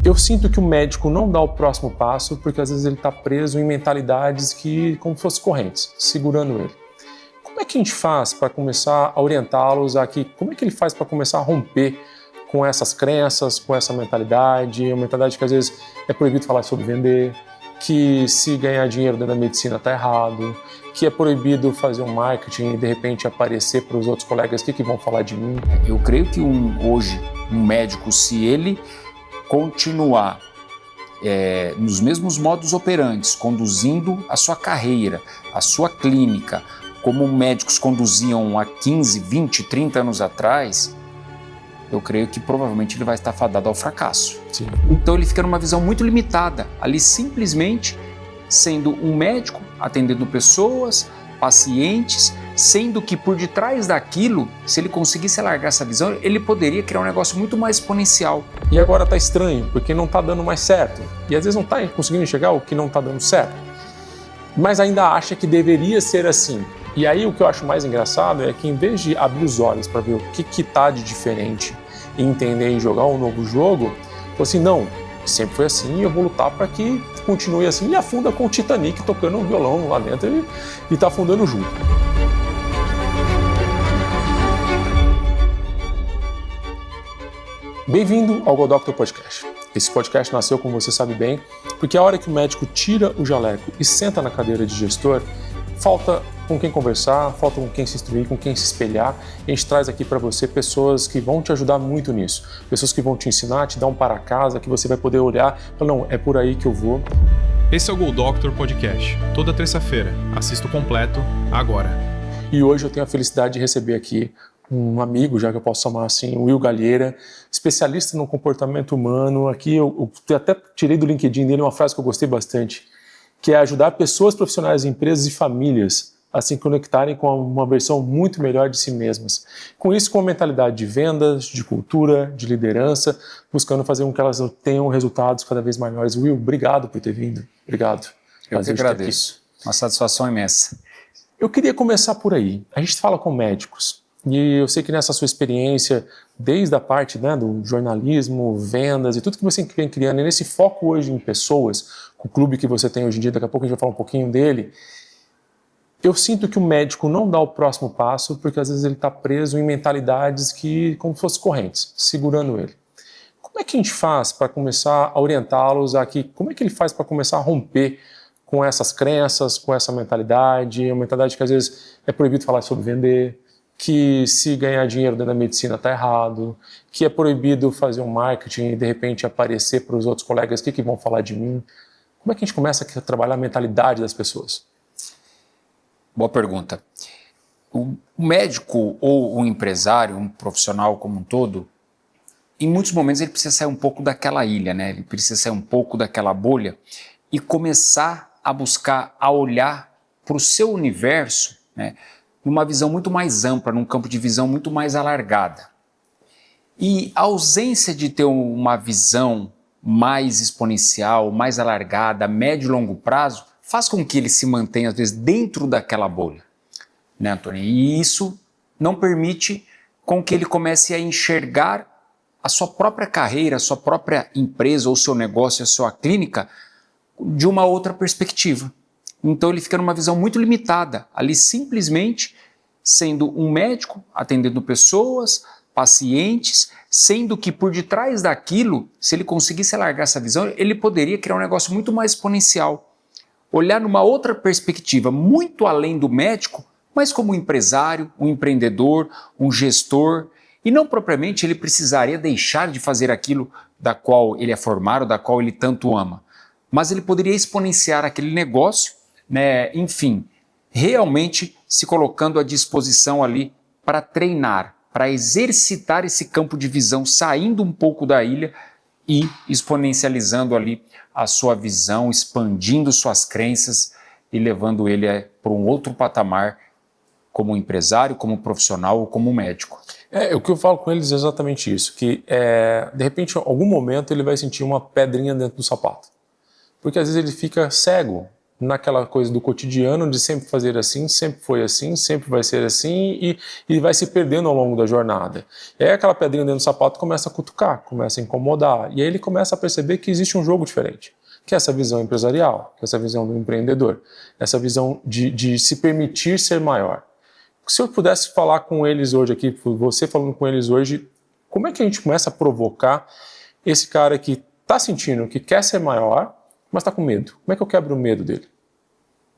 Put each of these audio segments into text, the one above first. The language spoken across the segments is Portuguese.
Eu sinto que o médico não dá o próximo passo porque às vezes ele está preso em mentalidades que, como se fossem correntes, segurando ele. Como é que a gente faz para começar a orientá-los aqui? Como é que ele faz para começar a romper com essas crenças, com essa mentalidade, uma mentalidade que às vezes é proibido falar sobre vender, que se ganhar dinheiro dentro da medicina está errado, que é proibido fazer um marketing e de repente aparecer para os outros colegas o que vão falar de mim? Eu creio que hoje um médico, se ele continuar nos mesmos modus operantes, conduzindo a sua carreira, a sua clínica, como médicos conduziam há 15, 20, 30 anos atrás, eu creio que provavelmente ele vai estar fadado ao fracasso. Sim. Então ele fica numa visão muito limitada, ali simplesmente sendo um médico, atendendo pessoas, pacientes, sendo que por detrás daquilo, se ele conseguisse alargar essa visão, ele poderia criar um negócio muito mais exponencial. E agora está estranho, porque não está dando mais certo. E às vezes não está conseguindo enxergar o que não está dando certo. Mas ainda acha que deveria ser assim. E aí o que eu acho mais engraçado é que em vez de abrir os olhos para ver o que está de diferente e entender e jogar um novo jogo, falou assim, não, sempre foi assim e eu vou lutar para que continue assim. E afunda com o Titanic tocando um violão lá dentro e está afundando junto. Bem-vindo ao Go Doctor Podcast. Esse podcast nasceu, como você sabe bem, porque a hora que o médico tira o jaleco e senta na cadeira de gestor, falta com quem conversar, falta com quem se instruir, com quem se espelhar. E a gente traz aqui para você pessoas que vão te ajudar muito nisso. Pessoas que vão te ensinar, te dar um para casa, que você vai poder olhar e falar, não, é por aí que eu vou. Esse é o Go Doctor Podcast. Toda terça-feira. Assista o completo agora. E hoje eu tenho a felicidade de receber aqui um amigo, já que eu posso chamar assim, o Will Galheira, especialista no comportamento humano. Aqui eu até tirei do LinkedIn dele uma frase que eu gostei bastante, que é ajudar pessoas profissionais, empresas e famílias a se conectarem com uma versão muito melhor de si mesmas. Com isso, com uma mentalidade de vendas, de cultura, de liderança, buscando fazer com que elas tenham resultados cada vez maiores. Will, obrigado por ter vindo. Obrigado. Eu que agradeço. Uma satisfação imensa. Eu queria começar por aí. A gente fala com médicos. E eu sei que nessa sua experiência, desde a parte do jornalismo, vendas e tudo que você vem criando, e nesse foco hoje em pessoas, com o clube que você tem hoje em dia, daqui a pouco a gente vai falar um pouquinho dele, eu sinto que o médico não dá o próximo passo porque às vezes ele está preso em mentalidades que, como se fossem correntes, segurando ele. Como é que a gente faz para começar a orientá-los aqui? Como é que ele faz para começar a romper com essas crenças, com essa mentalidade, uma mentalidade que às vezes é proibido falar sobre vender, que se ganhar dinheiro dentro da medicina está errado, que é proibido fazer um marketing e de repente aparecer para os outros colegas o que vão falar de mim. Como é que a gente começa a trabalhar a mentalidade das pessoas? Boa pergunta. O médico ou o empresário, um profissional como um todo, em muitos momentos ele precisa sair um pouco daquela ilha, né? Ele precisa sair um pouco daquela bolha e começar a buscar, a olhar para o seu universo, né? Numa visão muito mais ampla, num campo de visão muito mais alargada. E a ausência de ter uma visão mais exponencial, mais alargada, a médio e longo prazo, faz com que ele se mantenha, às vezes, dentro daquela bolha, né, Antônio? E isso não permite com que ele comece a enxergar a sua própria carreira, a sua própria empresa, ou seu negócio, a sua clínica, de uma outra perspectiva. Então ele fica numa visão muito limitada, ali simplesmente sendo um médico, atendendo pessoas, pacientes, sendo que por detrás daquilo, se ele conseguisse alargar essa visão, ele poderia criar um negócio muito mais exponencial. Olhar numa outra perspectiva, muito além do médico, mas como um empresário, um empreendedor, um gestor, e não propriamente ele precisaria deixar de fazer aquilo da qual ele é formado, da qual ele tanto ama, mas ele poderia exponenciar aquele negócio, né? Enfim, realmente se colocando à disposição ali para treinar, para exercitar esse campo de visão, saindo um pouco da ilha e exponencializando ali a sua visão, expandindo suas crenças e levando ele para um outro patamar como empresário, como profissional ou como médico. O que eu falo com eles é exatamente isso, que de repente em algum momento ele vai sentir uma pedrinha dentro do sapato. Porque às vezes ele fica cego naquela coisa do cotidiano de sempre fazer assim, sempre foi assim, sempre vai ser assim e vai se perdendo ao longo da jornada. E aí aquela pedrinha dentro do sapato começa a cutucar, começa a incomodar e aí ele começa a perceber que existe um jogo diferente, que é essa visão empresarial, que é essa visão do empreendedor, essa visão de se permitir ser maior. Se eu pudesse falar com eles hoje aqui, você falando com eles hoje, como é que a gente começa a provocar esse cara que está sentindo que quer ser maior, mas está com medo? Como é que eu quebro o medo dele?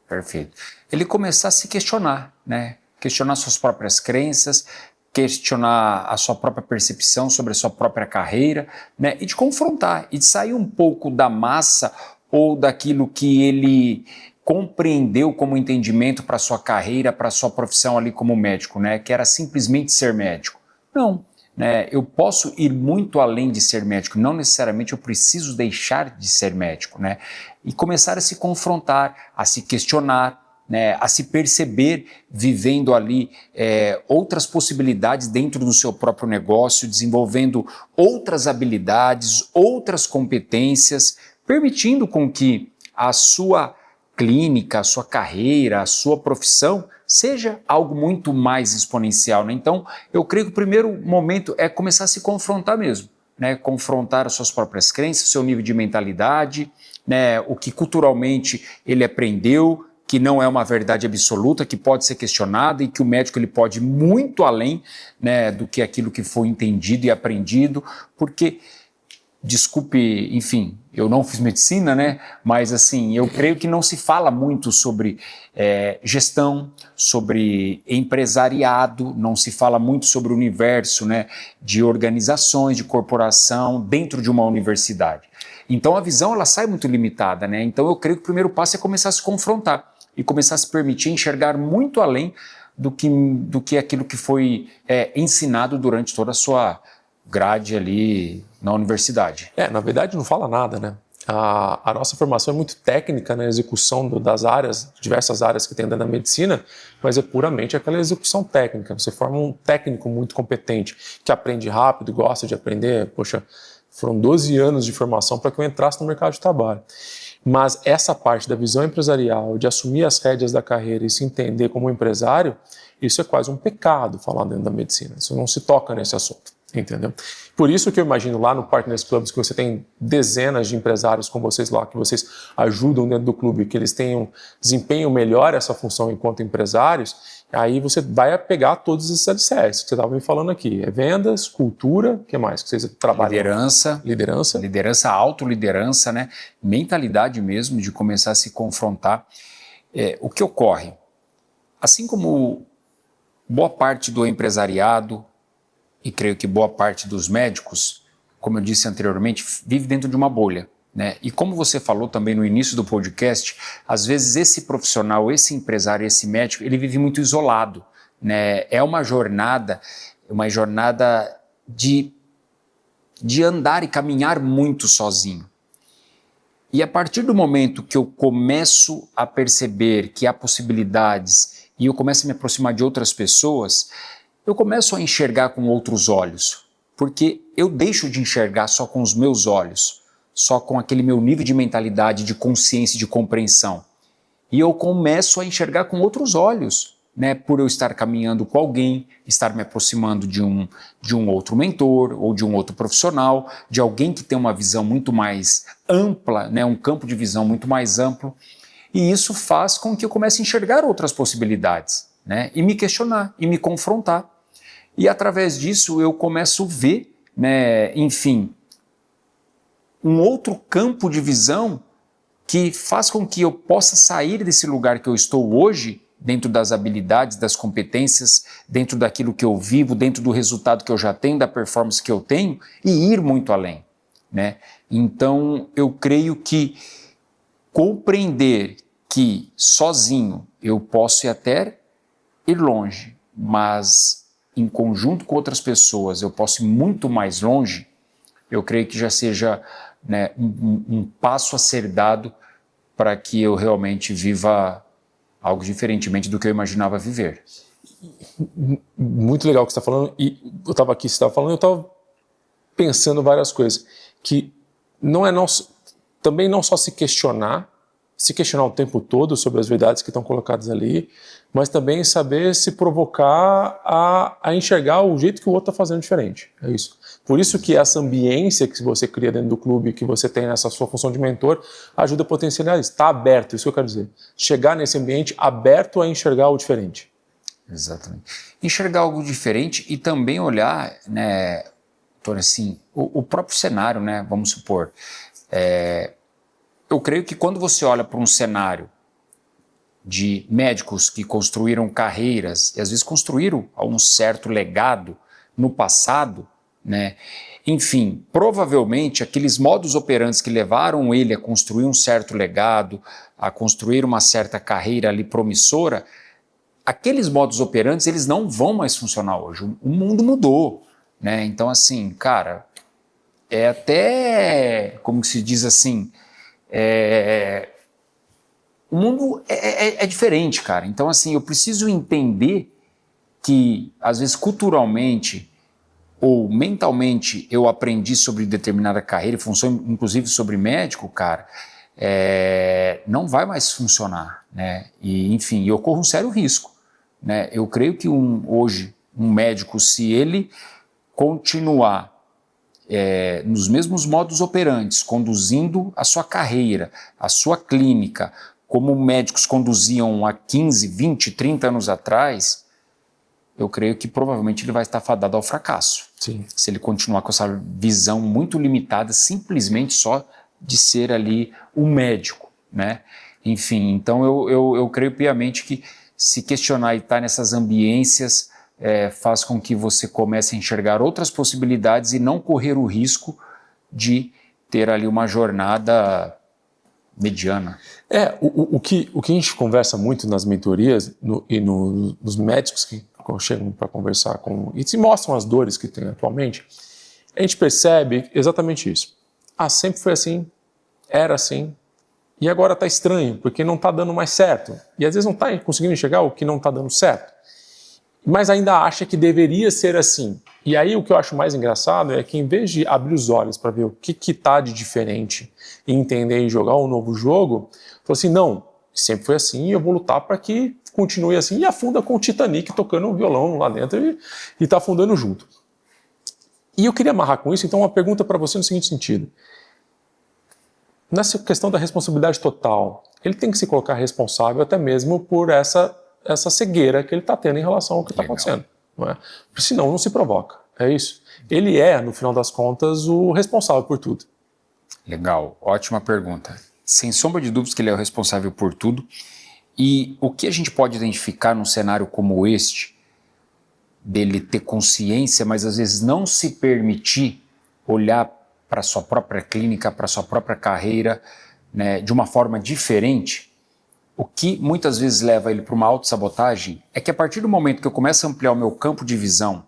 Perfeito. Ele começar a se questionar, né? Questionar suas próprias crenças, questionar a sua própria percepção sobre a sua própria carreira, né? E de confrontar, e de sair um pouco da massa ou daquilo que ele compreendeu como entendimento para a sua carreira, para a sua profissão ali como médico, né? Que era simplesmente ser médico. Não. Né, eu posso ir muito além de ser médico, não necessariamente eu preciso deixar de ser médico, né? E começar a se confrontar, a se questionar, né, a se perceber vivendo ali outras possibilidades dentro do seu próprio negócio, desenvolvendo outras habilidades, outras competências, permitindo com que a sua clínica, a sua carreira, a sua profissão seja algo muito mais exponencial, né? Então, eu creio que o primeiro momento é começar a se confrontar mesmo, né? Confrontar as suas próprias crenças, o seu nível de mentalidade, né? O que culturalmente ele aprendeu, que não é uma verdade absoluta, que pode ser questionada e que o médico ele pode ir muito além, né, do que aquilo que foi entendido e aprendido, porque desculpe, enfim, eu não fiz medicina, né? Mas assim, eu creio que não se fala muito sobre gestão, sobre empresariado, não se fala muito sobre o universo, né, de organizações, de corporação dentro de uma universidade. Então a visão ela sai muito limitada, né? Então eu creio que o primeiro passo é começar a se confrontar e começar a se permitir enxergar muito além do que aquilo que foi ensinado durante toda a sua grade ali na universidade. Na verdade não fala nada, né? A nossa formação é muito técnica na execução das áreas, diversas áreas que tem dentro da medicina, mas é puramente aquela execução técnica. Você forma um técnico muito competente, que aprende rápido, gosta de aprender. Poxa, foram 12 anos de formação para que eu entrasse no mercado de trabalho. Mas essa parte da visão empresarial, de assumir as rédeas da carreira e se entender como empresário, isso é quase um pecado falar dentro da medicina. Isso não se toca nesse assunto. Entendeu? Por isso que eu imagino lá no Partners Clubs que você tem dezenas de empresários com vocês lá, que vocês ajudam dentro do clube, que eles desempenham melhor essa função enquanto empresários, aí você vai pegar todos esses alicerces que você estava me falando aqui. É vendas, cultura, o que mais que vocês trabalham? Liderança, autoliderança, né? Mentalidade mesmo de começar a se confrontar. O que ocorre? Assim como boa parte do empresariado, e creio que boa parte dos médicos, como eu disse anteriormente, vive dentro de uma bolha, né? E como você falou também no início do podcast, às vezes esse profissional, esse empresário, esse médico, ele vive muito isolado, né? É uma jornada de andar e caminhar muito sozinho. E a partir do momento que eu começo a perceber que há possibilidades e eu começo a me aproximar de outras pessoas, eu começo a enxergar com outros olhos, porque eu deixo de enxergar só com os meus olhos, só com aquele meu nível de mentalidade, de consciência, de compreensão. E eu começo a enxergar com outros olhos, né, por eu estar caminhando com alguém, estar me aproximando de um outro mentor ou de um outro profissional, de alguém que tem uma visão muito mais ampla, né, um campo de visão muito mais amplo. E isso faz com que eu comece a enxergar outras possibilidades, né, e me questionar, e me confrontar. E através disso eu começo a ver, né, enfim, um outro campo de visão que faz com que eu possa sair desse lugar que eu estou hoje, dentro das habilidades, das competências, dentro daquilo que eu vivo, dentro do resultado que eu já tenho, da performance que eu tenho, e ir muito além, né? Então eu creio que compreender que sozinho eu posso até ir longe, mas em conjunto com outras pessoas eu posso ir muito mais longe, eu creio que já seja, né, um passo a ser dado para que eu realmente viva algo diferentemente do que eu imaginava viver. Muito legal o que você está falando, e eu estava aqui, você estava falando, eu estava pensando várias coisas, que também não só se questionar, se questionar o tempo todo sobre as verdades que estão colocadas ali, mas também saber se provocar a enxergar o jeito que o outro está fazendo diferente. É isso. Por isso que essa ambiência que você cria dentro do clube, que você tem nessa sua função de mentor, ajuda a potencializar isso. Está aberto, isso que eu quero dizer. Chegar nesse ambiente aberto a enxergar o diferente. Exatamente. Enxergar algo diferente e também olhar, né, assim, o próprio cenário, né, vamos supor. Eu creio que quando você olha para um cenário de médicos que construíram carreiras e às vezes construíram um certo legado no passado, né? Enfim, provavelmente aqueles modus operantes que levaram ele a construir um certo legado, a construir uma certa carreira ali promissora, aqueles modus operantes eles não vão mais funcionar hoje. O mundo mudou, né? Então assim, cara, é até, como se diz assim, o mundo é diferente, cara. Então assim, eu preciso entender que às vezes culturalmente ou mentalmente eu aprendi sobre determinada carreira e função, inclusive sobre médico, cara, não vai mais funcionar, né? E, enfim, eu corro um sério risco, né? Eu creio que hoje um médico, se ele continuar nos mesmos modus operantes, conduzindo a sua carreira, a sua clínica, como médicos conduziam há 15, 20, 30 anos atrás, eu creio que provavelmente ele vai estar fadado ao fracasso. Sim. Se ele continuar com essa visão muito limitada, simplesmente só de ser ali um médico, né? Enfim, então eu creio piamente que se questionar e estar nessas ambiências faz com que você comece a enxergar outras possibilidades e não correr o risco de ter ali uma jornada mediana. O que a gente conversa muito nas mentorias nos médicos que chegam para conversar e se mostram as dores que tem atualmente, a gente percebe exatamente isso. Sempre foi assim, era assim, e agora está estranho, porque não está dando mais certo. E às vezes não está conseguindo enxergar o que não está dando certo, mas ainda acha que deveria ser assim. E aí o que eu acho mais engraçado é que em vez de abrir os olhos para ver o que está de diferente e entender e jogar um novo jogo, falou assim, não, sempre foi assim e eu vou lutar para que continue assim, e afunda com o Titanic tocando um violão lá dentro e está afundando junto. E eu queria amarrar com isso, então, uma pergunta para você no seguinte sentido. Nessa questão da responsabilidade total, ele tem que se colocar responsável até mesmo por essa cegueira que ele está tendo em relação ao que está acontecendo. Não é? Porque senão não se provoca, é isso. Ele no final das contas, o responsável por tudo. Legal, ótima pergunta. Sem sombra de dúvidas que ele é o responsável por tudo. E o que a gente pode identificar num cenário como este, dele ter consciência, mas às vezes não se permitir olhar para a sua própria clínica, para a sua própria carreira, né, de uma forma diferente, o que muitas vezes leva ele para uma autossabotagem é que a partir do momento que eu começo a ampliar o meu campo de visão,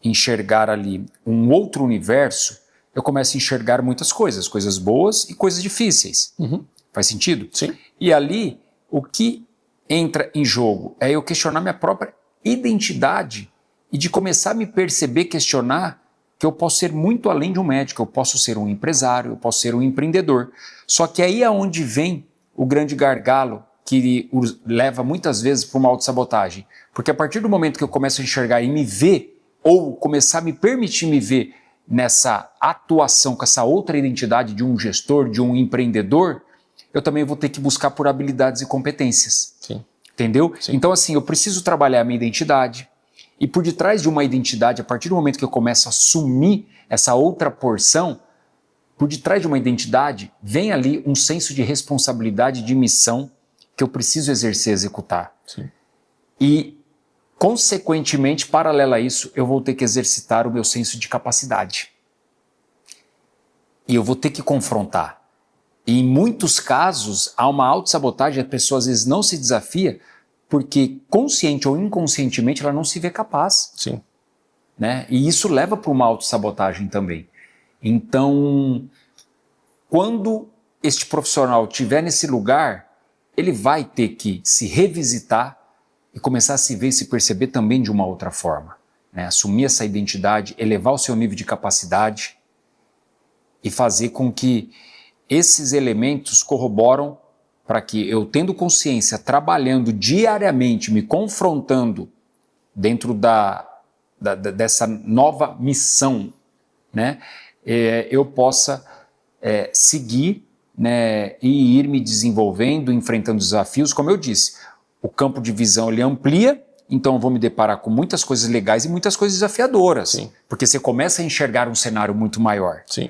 enxergar ali um outro universo, eu começo a enxergar muitas coisas boas e coisas difíceis. Uhum. Faz sentido? Sim. E ali, o que entra em jogo é eu questionar minha própria identidade e de começar a me perceber, questionar que eu posso ser muito além de um médico, eu posso ser um empresário, eu posso ser um empreendedor. Só que aí é onde vem o grande gargalo que leva muitas vezes para uma autossabotagem. Porque a partir do momento que eu começo a enxergar e me ver, ou começar a me permitir me ver nessa atuação, com essa outra identidade de um gestor, de um empreendedor, eu também vou ter que buscar por habilidades e competências. Sim. Entendeu? Sim. Então, assim, eu preciso trabalhar a minha identidade. E por detrás de uma identidade, a partir do momento que eu começo a assumir essa outra porção, por detrás de uma identidade, vem ali um senso de responsabilidade, de missão que eu preciso exercer, executar. Sim. E, consequentemente, paralela a isso, eu vou ter que exercitar o meu senso de capacidade. E eu vou ter que confrontar. E em muitos casos, há uma autossabotagem, a pessoa às vezes não se desafia porque consciente ou inconscientemente ela não se vê capaz. Sim. Né? E isso leva para uma autossabotagem também. Então, quando este profissional estiver nesse lugar, ele vai ter que se revisitar e começar a se ver e se perceber também de uma outra forma. Né? Assumir essa identidade, elevar o seu nível de capacidade e fazer com que esses elementos corroboram para que eu, tendo consciência, trabalhando diariamente, me confrontando dentro dessa nova missão, né, eu possa seguir, né, e ir me desenvolvendo, enfrentando desafios. Como eu disse, o campo de visão ele amplia, então eu vou me deparar com muitas coisas legais e muitas coisas desafiadoras, Sim. porque você começa a enxergar um cenário muito maior. Sim.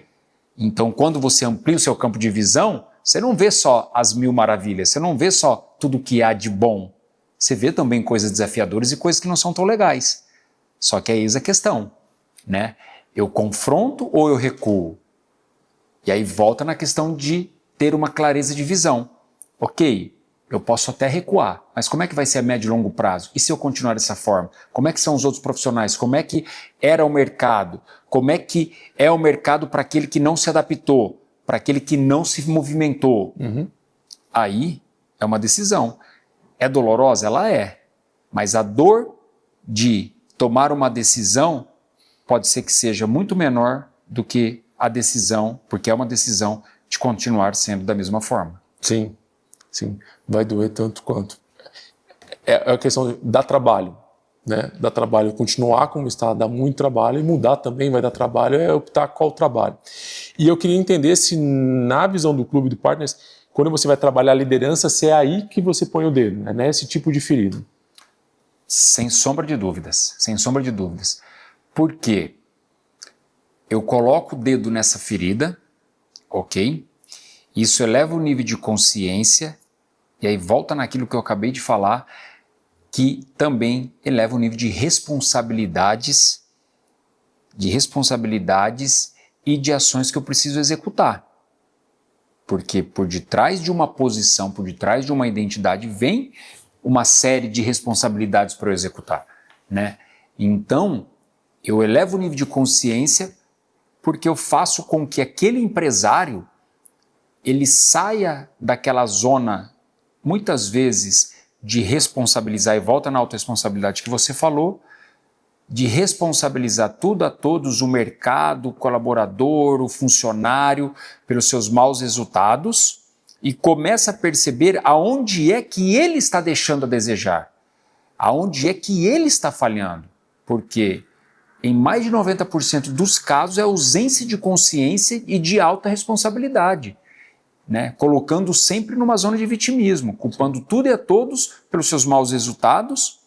Então, quando você amplia o seu campo de visão, você não vê só as mil maravilhas, você não vê só tudo que há de bom, você vê também coisas desafiadoras e coisas que não são tão legais. Só que é eis a questão, né? Eu confronto ou eu recuo? E aí volta na questão de ter uma clareza de visão. Ok, eu posso até recuar, mas como é que vai ser a médio e longo prazo? E se eu continuar dessa forma? Como é que são os outros profissionais? Como é que era o mercado? Como é que é o mercado para aquele que não se adaptou, para aquele que não se movimentou? Aí é uma decisão. É dolorosa? Ela é. Mas a dor de tomar uma decisão pode ser que seja muito menor do que a decisão, porque é uma decisão de continuar sendo da mesma forma. Sim, sim. Vai doer tanto quanto. É a questão de dar trabalho, né? Dar trabalho, continuar como está, dá muito trabalho, e mudar também vai dar trabalho, é optar qual trabalho. E eu queria entender se na visão do Clube de Partners, quando você vai trabalhar a liderança, se é aí que você põe o dedo, né? Nesse tipo de ferida. Sem sombra de dúvidas, sem sombra de dúvidas. Por quê? Eu coloco o dedo nessa ferida, ok? Isso eleva o nível de consciência, e aí volta naquilo que eu acabei de falar, que também eleva o nível de responsabilidades e de ações que eu preciso executar. Porque por detrás de uma posição, por detrás de uma identidade, vem uma série de responsabilidades para eu executar, né? Então, eu elevo o nível de consciência porque eu faço com que aquele empresário ele saia daquela zona, muitas vezes, de responsabilizar, e volta na autorresponsabilidade que você falou, de responsabilizar tudo a todos, o mercado, o colaborador, o funcionário, pelos seus maus resultados, e começa a perceber aonde é que ele está deixando a desejar, aonde é que ele está falhando, porque em mais de 90% dos casos é ausência de consciência e de alta responsabilidade, né? Colocando sempre numa zona de vitimismo, culpando tudo e a todos pelos seus maus resultados,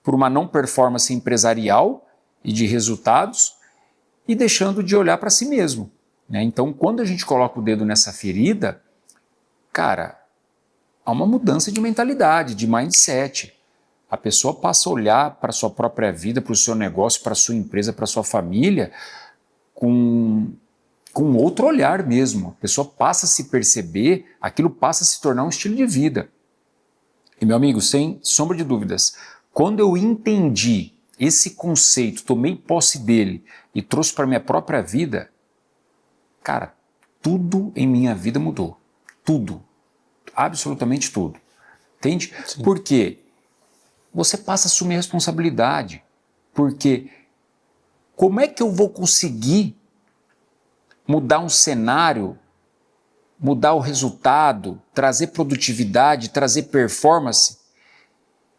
por uma não performance empresarial e de resultados, e deixando de olhar para si mesmo, né? Então, quando a gente coloca o dedo nessa ferida, cara, há uma mudança de mentalidade, de mindset. A pessoa passa a olhar para a sua própria vida, para o seu negócio, para a sua empresa, para a sua família, com outro olhar mesmo. A pessoa passa a se perceber, aquilo passa a se tornar um estilo de vida. E, meu amigo, sem sombra de dúvidas, quando eu entendi esse conceito, tomei posse dele e trouxe para a minha própria vida, cara, tudo em minha vida mudou. Tudo. Absolutamente tudo. Entende? Sim. Por quê? Você passa a assumir a responsabilidade. Porque como é que eu vou conseguir mudar um cenário, mudar o resultado, trazer produtividade, trazer performance,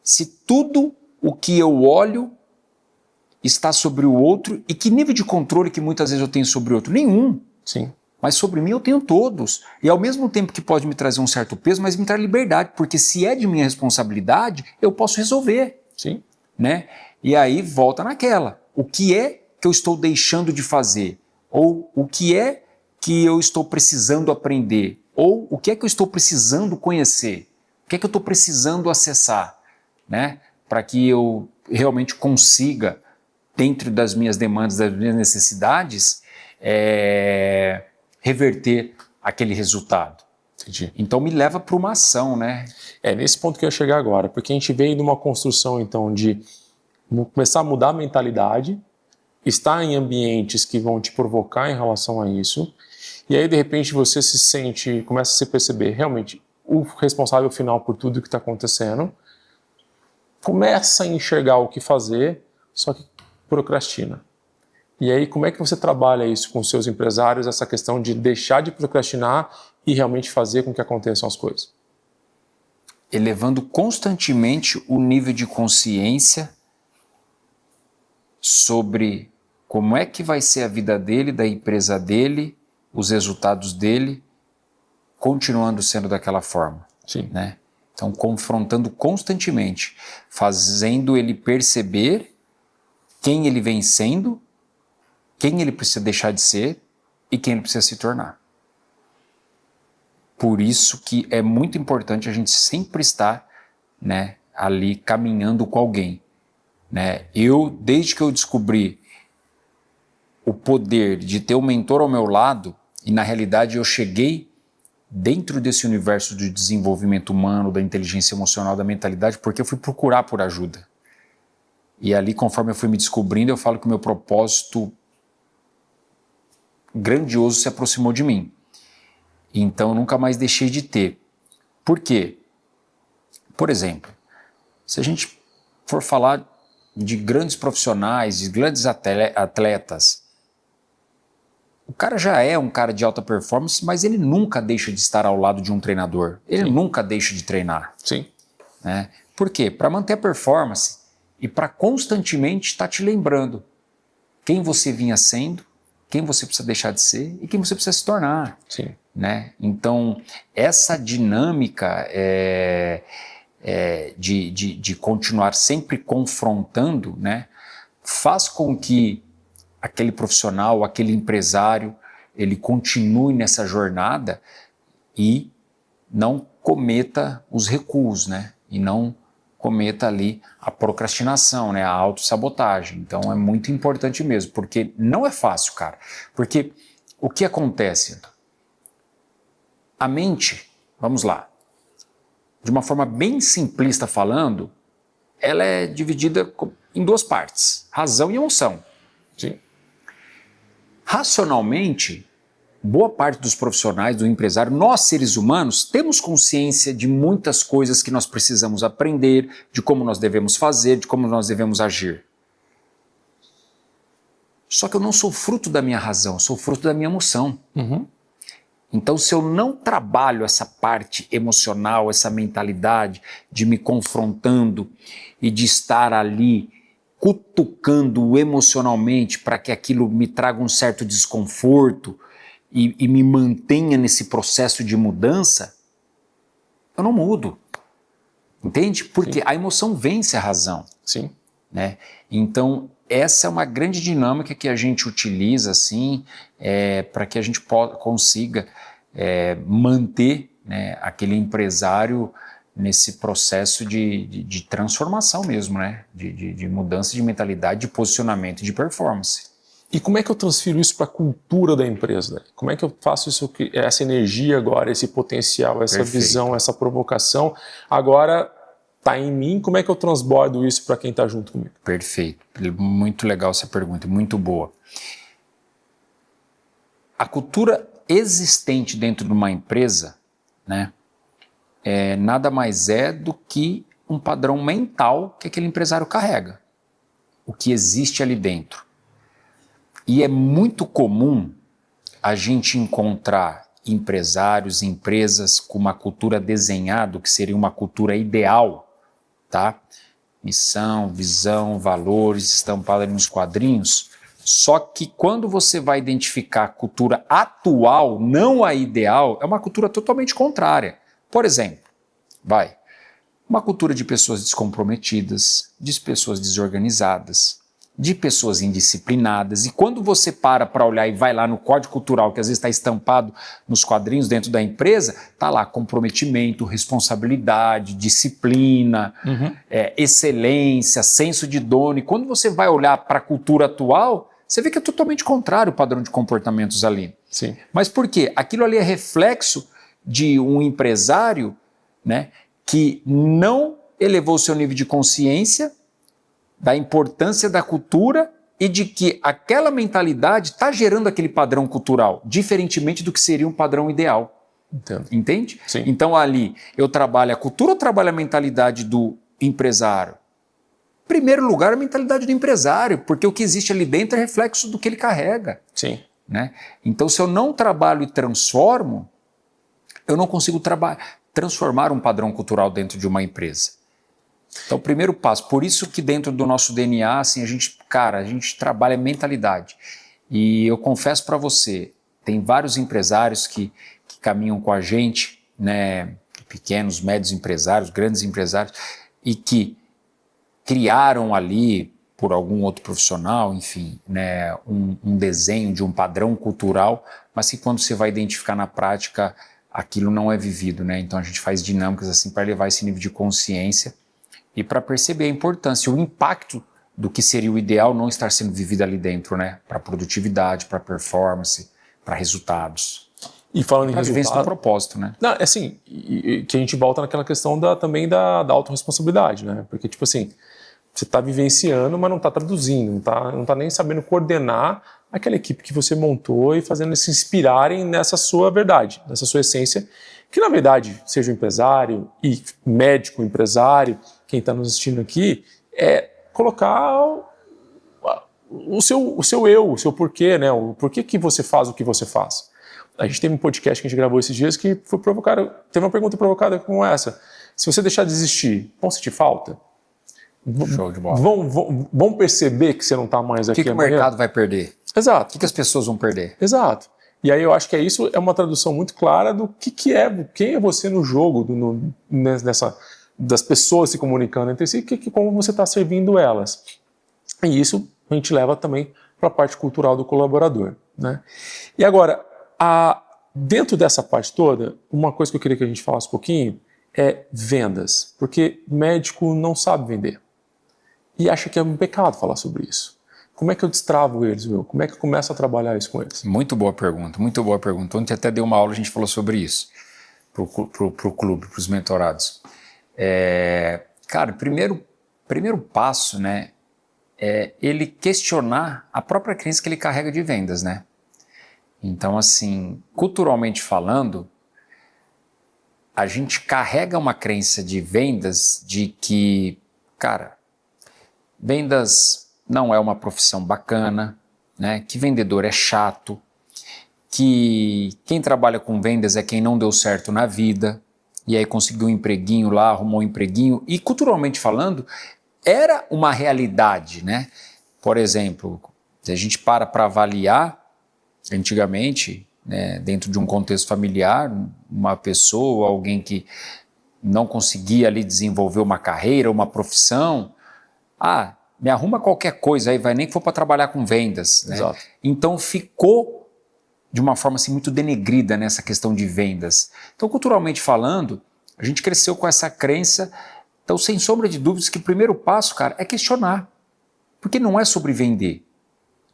se tudo o que eu olho está sobre o outro, e que nível de controle que muitas vezes eu tenho sobre o outro? Nenhum. Sim. Mas sobre mim eu tenho todos. E ao mesmo tempo que pode me trazer um certo peso, mas me traz liberdade, porque se é de minha responsabilidade, eu posso resolver. Sim. Né? E aí volta naquela. O que é que eu estou deixando de fazer? Ou o que é que eu estou precisando aprender? Ou o que é que eu estou precisando conhecer? O que é que eu estou precisando acessar? Né? Para que eu realmente consiga, dentro das minhas demandas, das minhas necessidades, reverter aquele resultado. Entendi. Então me leva para uma ação, né? É nesse ponto que eu ia chegar agora, porque a gente veio de uma construção, então, de começar a mudar a mentalidade, estar em ambientes que vão te provocar em relação a isso, e aí, de repente, você se sente, começa a se perceber realmente o responsável final por tudo que está acontecendo, começa a enxergar o que fazer, só que procrastina. E aí, como é que você trabalha isso com seus empresários, essa questão de deixar de procrastinar e realmente fazer com que aconteçam as coisas? elevando constantemente o nível de consciência sobre como é que vai ser a vida dele, da empresa dele, os resultados dele, continuando sendo daquela forma. Sim. Né? Então, confrontando constantemente, fazendo ele perceber quem ele vem sendo, quem ele precisa deixar de ser e quem ele precisa se tornar. Por isso que é muito importante a gente sempre estar, né, ali caminhando com alguém. Né? Desde que eu descobri o poder de ter um mentor ao meu lado, e na realidade eu cheguei dentro desse universo de desenvolvimento humano, da inteligência emocional, da mentalidade, porque eu fui procurar por ajuda. E ali, conforme eu fui me descobrindo, eu falo que o meu propósito grandioso se aproximou de mim. Então, eu nunca mais deixei de ter. Por quê? Por exemplo, se a gente for falar de grandes profissionais, de grandes atletas, o cara já é um cara de alta performance, mas ele nunca deixa de estar ao lado de um treinador. Ele nunca deixa de treinar. Sim. Né? Por quê? Para manter a performance e para constantemente estar te lembrando quem você vinha sendo, quem você precisa deixar de ser e quem você precisa se tornar. Sim. Né? Então, essa dinâmica de continuar sempre confrontando, né, faz com que aquele profissional, aquele empresário, ele continue nessa jornada e não cometa os recuos, né? E não cometa ali a procrastinação, né? A autossabotagem. Então é muito importante mesmo, porque não é fácil, cara. Porque o que acontece? A mente, vamos lá, de uma forma bem simplista falando, ela é dividida em duas partes, razão e emoção. Sim. Racionalmente, boa parte dos profissionais, do empresário, nós seres humanos, temos consciência de muitas coisas que nós precisamos aprender, de como nós devemos fazer, de como nós devemos agir. Só que eu não sou fruto da minha razão, eu sou fruto da minha emoção. Uhum. Então, se eu não trabalho essa parte emocional, essa mentalidade de me confrontando e de estar ali cutucando emocionalmente para que aquilo me traga um certo desconforto e me mantenha nesse processo de mudança, eu não mudo. Entende? Porque a emoção vence a razão. Sim. Né? Então, essa é uma grande dinâmica que a gente utiliza assim, para que a gente consiga manter, né, aquele empresário nesse processo de transformação mesmo, né? De mudança de mentalidade, de posicionamento e de performance. E como é que eu transfiro isso para a cultura da empresa? Como é que eu faço isso, essa energia agora, esse potencial, essa visão, essa provocação, agora está em mim, como é que eu transbordo isso para quem está junto comigo? Perfeito. Muito legal essa pergunta, muito boa. A cultura existente dentro de uma empresa, né, nada mais é do que um padrão mental que aquele empresário carrega, o que existe ali dentro. E é muito comum a gente encontrar empresários, empresas com uma cultura desenhada, que seria uma cultura ideal, tá? Missão, visão, valores, estampado ali nos quadrinhos. Só que quando você vai identificar a cultura atual, não a ideal, é uma cultura totalmente contrária. Por exemplo, uma cultura de pessoas descomprometidas, de pessoas desorganizadas, de pessoas indisciplinadas. E quando você para olhar e vai lá no código cultural, que às vezes está estampado nos quadrinhos dentro da empresa, está lá comprometimento, responsabilidade, disciplina, excelência, senso de dono. E quando você vai olhar para a cultura atual, você vê que é totalmente contrário o padrão de comportamentos ali. Sim. Mas por quê? Aquilo ali é reflexo de um empresário, né, que não elevou seu nível de consciência da importância da cultura e de que aquela mentalidade está gerando aquele padrão cultural, diferentemente do que seria um padrão ideal. Entendo. Entende? Sim. Então ali, eu trabalho a cultura ou trabalho a mentalidade do empresário? Em primeiro lugar, a mentalidade do empresário, porque o que existe ali dentro é reflexo do que ele carrega. Sim. Né? Então, se eu não trabalho e transformo, eu não consigo transformar um padrão cultural dentro de uma empresa. Então, o primeiro passo, por isso que dentro do nosso DNA, assim, a gente trabalha mentalidade. E eu confesso para você, tem vários empresários que caminham com a gente, né, pequenos, médios empresários, grandes empresários, e que criaram ali, por algum outro profissional, enfim, né, um desenho de um padrão cultural, mas que quando você vai identificar na prática, aquilo não é vivido, né? Então a gente faz dinâmicas assim para levar esse nível de consciência e para perceber a importância, o impacto do que seria o ideal não estar sendo vivido ali dentro, né? Para produtividade, para performance, para resultados. E falando em Para vivência do resultado, propósito, né? não, assim, que a gente volta naquela questão também da autorresponsabilidade, né? Porque, tipo assim, você está vivenciando, mas não está traduzindo, não tá nem sabendo coordenar aquela equipe que você montou e fazendo eles se inspirarem nessa sua verdade, nessa sua essência, que na verdade, seja o empresário e médico, empresário, quem está nos assistindo aqui, é colocar o seu eu, o seu porquê, né? O porquê que você faz o que você faz. A gente teve um podcast que a gente gravou esses dias que foi provocado, teve uma pergunta provocada como essa: se você deixar de existir, vão sentir falta? Show de bola. Vão perceber que você não está mais aqui O que o amanhã? mercado vai perder? Exato. O que as pessoas vão perder? Exato. E aí eu acho que isso é uma tradução muito clara do quem é você no jogo, das pessoas se comunicando entre si, como você está servindo elas. E isso a gente leva também para a parte cultural do colaborador, né? E agora, dentro dessa parte toda, uma coisa que eu queria que a gente falasse um pouquinho é vendas, porque médico não sabe vender e acha que é um pecado falar sobre isso. Como é que eu destravo eles, meu? Como é que eu começo a trabalhar isso com eles? Muito boa pergunta, muito boa pergunta. Ontem até deu uma aula, a gente falou sobre isso, pro clube, pros mentorados. Cara, primeiro passo, né, é ele questionar a própria crença que ele carrega de vendas, né? Então, assim, culturalmente falando, a gente carrega uma crença de vendas de que, cara, vendas não é uma profissão bacana, né? Que vendedor é chato, que quem trabalha com vendas é quem não deu certo na vida, e aí conseguiu um empreguinho lá, arrumou um empreguinho, e culturalmente falando, era uma realidade, né? Por exemplo, se a gente para avaliar, antigamente, né, dentro de um contexto familiar, uma pessoa, alguém que não conseguia ali desenvolver uma carreira, uma profissão, me arruma qualquer coisa aí, vai nem que for para trabalhar com vendas, né? Exato. Então ficou de uma forma assim muito denegrida nessa questão de vendas. Então, culturalmente falando, a gente cresceu com essa crença. Então, sem sombra de dúvidas, que o primeiro passo, cara, é questionar. Porque não é sobre vender,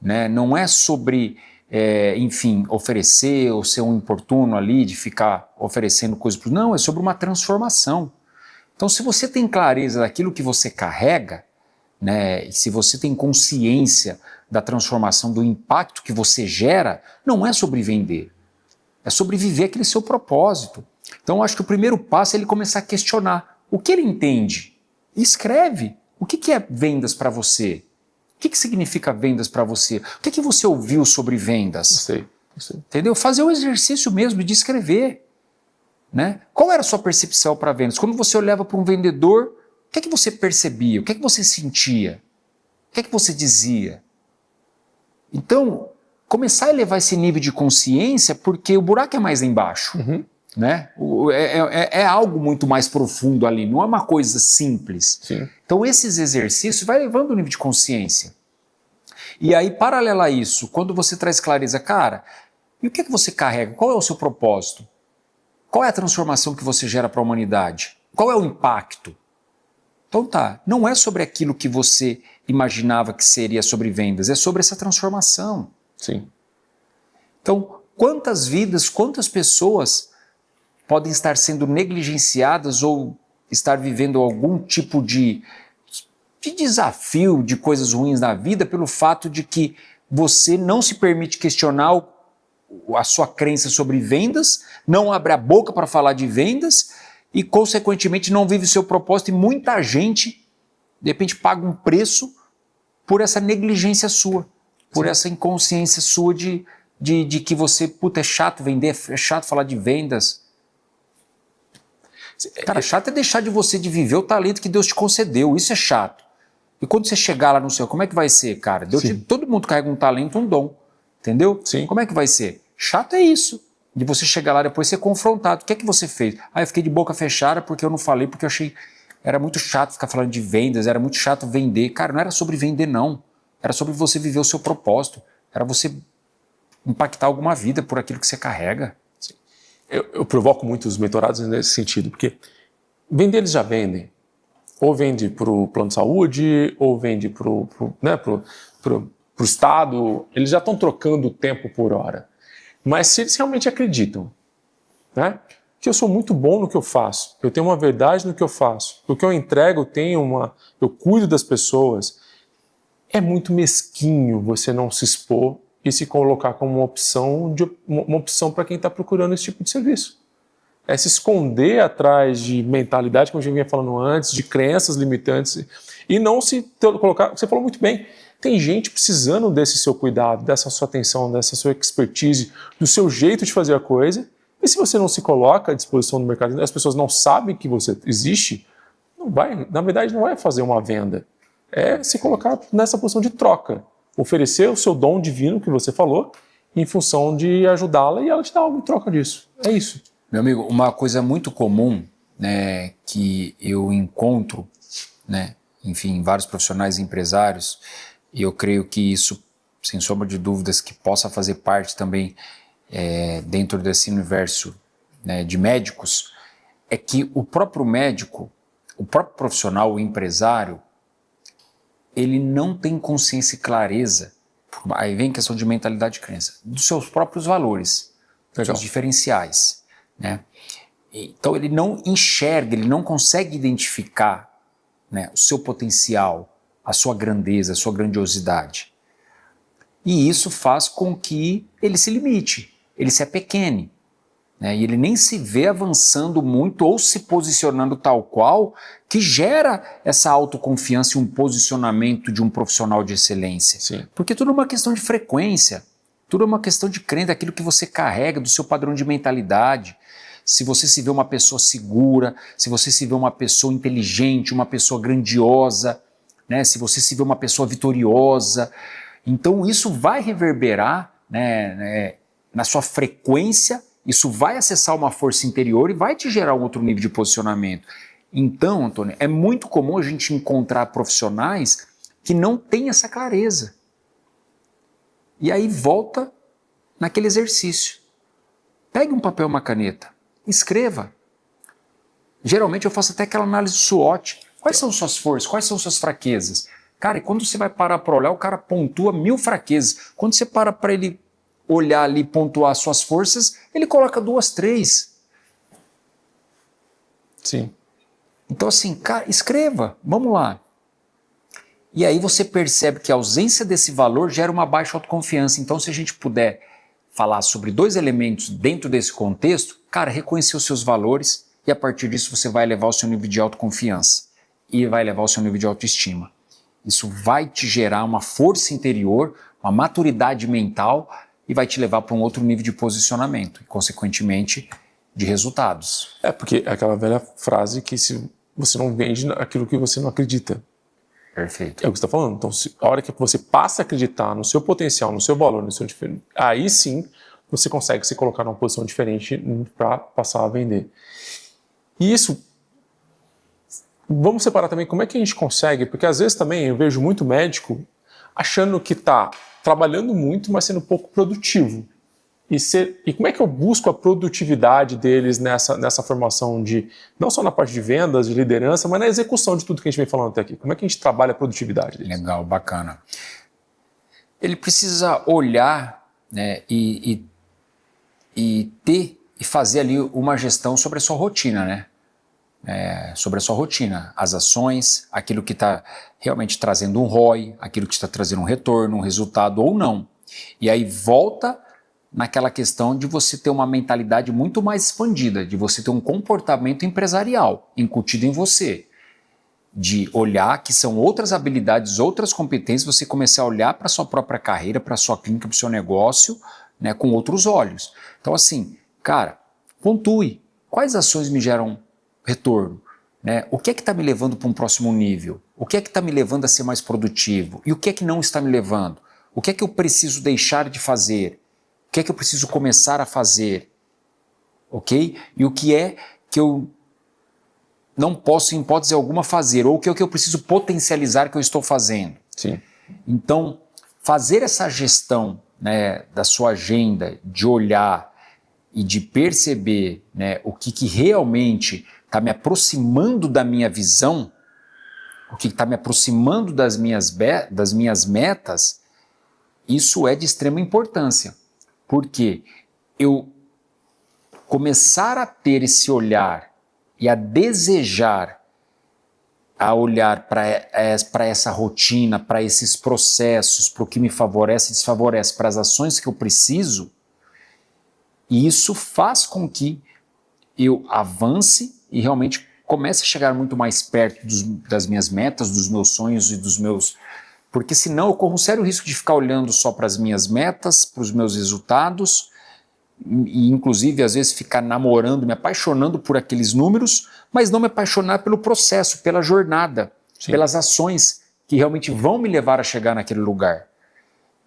né? Não é sobre, enfim, oferecer ou ser um importuno ali, de ficar oferecendo coisas. Não, é sobre uma transformação. Então, se você tem clareza daquilo que você carrega, né, e se você tem consciência da transformação, do impacto que você gera, não é sobre vender, é sobre viver aquele seu propósito. Então, eu acho que o primeiro passo é ele começar a questionar o que ele entende. Escreve. O que é vendas para você? O que significa vendas para você? O que você ouviu sobre vendas? Sei. Entendeu? Fazer o exercício mesmo de escrever, né? Qual era a sua percepção para vendas? Quando você olhava para um vendedor, o que você percebia? O que você sentia? O que você dizia? Então, começar a elevar esse nível de consciência, porque o buraco é mais lá embaixo. Uhum. Né? É algo muito mais profundo ali, não é uma coisa simples. Sim. Então, esses exercícios vai levando o nível de consciência. E aí, paralelo a isso, quando você traz clareza, cara, e o que você carrega? Qual é o seu propósito? Qual é a transformação que você gera para a humanidade? Qual é o impacto? Então não é sobre aquilo que você imaginava que seria sobre vendas, é sobre essa transformação. Sim. Então, quantas vidas, quantas pessoas podem estar sendo negligenciadas ou estar vivendo algum tipo de desafio, de coisas ruins na vida, pelo fato de que você não se permite questionar a sua crença sobre vendas, não abre a boca para falar de vendas, e, consequentemente, não vive o seu propósito, e muita gente, de repente, paga um preço por essa negligência sua, por essa inconsciência sua de que você, é chato vender, é chato falar de vendas. Cara, chato é deixar de você de viver o talento que Deus te concedeu. Isso é chato. E quando você chegar lá no céu, como é que vai ser, cara? Todo mundo carrega um talento, um dom. Entendeu? Sim. Como é que vai ser? Chato é isso. De você chegar lá depois ser confrontado. O que é que você fez? Eu fiquei de boca fechada porque eu não falei, porque eu achei... Era muito chato ficar falando de vendas, era muito chato vender. Cara, não era sobre vender, não. Era sobre você viver o seu propósito. Era você impactar alguma vida por aquilo que você carrega. Sim. Eu provoco muitos mentorados nesse sentido, porque vender eles já vendem. Ou vende para o plano de saúde, ou vende para o Estado. Eles já estão trocando tempo por hora. Mas se eles realmente acreditam, né, que eu sou muito bom no que eu faço, eu tenho uma verdade no que eu faço, o que eu entrego eu cuido das pessoas, é muito mesquinho você não se expor e se colocar como uma opção para quem está procurando esse tipo de serviço. É se esconder atrás de mentalidade, como a gente vinha falando antes, de crenças limitantes, e não se colocar... Você falou muito bem, tem gente precisando desse seu cuidado, dessa sua atenção, dessa sua expertise, do seu jeito de fazer a coisa, e se você não se coloca à disposição do mercado, as pessoas não sabem que você existe, na verdade não é fazer uma venda, é se colocar nessa posição de troca, oferecer o seu dom divino que você falou, em função de ajudá-la e ela te dá algo em troca disso. É isso. Meu amigo, uma coisa muito comum, né, que eu encontro, né, enfim, vários profissionais e empresários, e eu creio que isso, sem sombra de dúvidas, que possa fazer parte também dentro desse universo, né, de médicos, é que o próprio médico, o próprio profissional, o empresário, ele não tem consciência e clareza, aí vem a questão de mentalidade e crença, dos seus próprios valores, dos seus diferenciais, né? Então ele não enxerga, ele não consegue identificar, né, o seu potencial, a sua grandeza, a sua grandiosidade. E isso faz com que ele se limite, ele se apequene, né, e ele nem se vê avançando muito ou se posicionando tal qual, que gera essa autoconfiança e um posicionamento de um profissional de excelência. Sim. Porque tudo é uma questão de frequência, tudo é uma questão de crença, daquilo que você carrega, do seu padrão de mentalidade. Se você se vê uma pessoa segura, se você se vê uma pessoa inteligente, uma pessoa grandiosa, né, se você se vê uma pessoa vitoriosa, então isso vai reverberar, né, na sua frequência, isso vai acessar uma força interior e vai te gerar um outro nível de posicionamento. Então, Antônio, é muito comum a gente encontrar profissionais que não têm essa clareza. E aí volta naquele exercício. Pegue um papel e uma caneta, escreva. Geralmente eu faço até aquela análise SWOT. Quais são suas forças? Quais são suas fraquezas? Cara, e quando você vai parar para olhar, o cara pontua 1000 fraquezas. Quando você para ele olhar ali e pontuar suas forças, ele coloca 2, 3. Sim. Então assim, cara, escreva, vamos lá. E aí você percebe que a ausência desse valor gera uma baixa autoconfiança. Então se a gente puder falar sobre 2 elementos dentro desse contexto, cara, reconhecer os seus valores e a partir disso você vai elevar o seu nível de autoconfiança e vai elevar o seu nível de autoestima. Isso vai te gerar uma força interior, uma maturidade mental e vai te levar para um outro nível de posicionamento e, consequentemente, de resultados. É porque é aquela velha frase que se você não vende aquilo que você não acredita. Perfeito. É o que você está falando. Então, a hora que você passa a acreditar no seu potencial, no seu valor, no seu diferente, aí sim você consegue se colocar numa posição diferente para passar a vender. E isso, vamos separar também como é que a gente consegue, porque às vezes também eu vejo muito médico achando que está trabalhando muito, mas sendo pouco produtivo. E como é que eu busco a produtividade deles nessa formação de, não só na parte de vendas, de liderança, mas na execução de tudo que a gente vem falando até aqui? Como é que a gente trabalha a produtividade deles? Legal, bacana. Ele precisa olhar, né, e fazer ali uma gestão sobre a sua rotina, né? Sobre a sua rotina, as ações, aquilo que está realmente trazendo um ROI, aquilo que está trazendo um retorno, um resultado ou não. E aí volta naquela questão de você ter uma mentalidade muito mais expandida, de você ter um comportamento empresarial incutido em você, de olhar que são outras habilidades, outras competências, você começar a olhar para a sua própria carreira, para a sua clínica, para o seu negócio, né, com outros olhos. Então assim, cara, pontue. Quais ações me geram retorno, né? O que é que está me levando para um próximo nível? O que é que está me levando a ser mais produtivo? E o que é que não está me levando? O que é que eu preciso deixar de fazer? O que é que eu preciso começar a fazer? Ok? E o que é que eu não posso, em hipótese alguma, fazer? Ou o que é que eu preciso potencializar que eu estou fazendo? Sim. Então, fazer essa gestão, né, da sua agenda, de olhar e de perceber, né, o que realmente está me aproximando da minha visão, o que está me aproximando das minhas metas, isso é de extrema importância. Porque eu começar a ter esse olhar e a desejar a olhar para essa rotina, para esses processos, para o que me favorece e desfavorece, para as ações que eu preciso, e isso faz com que eu avance e realmente comece a chegar muito mais perto das minhas metas, dos meus sonhos e dos meus... Porque senão eu corro um sério risco de ficar olhando só para as minhas metas, para os meus resultados, e inclusive às vezes ficar namorando, me apaixonando por aqueles números, mas não me apaixonar pelo processo, pela jornada, Sim. pelas ações que realmente vão me levar a chegar naquele lugar.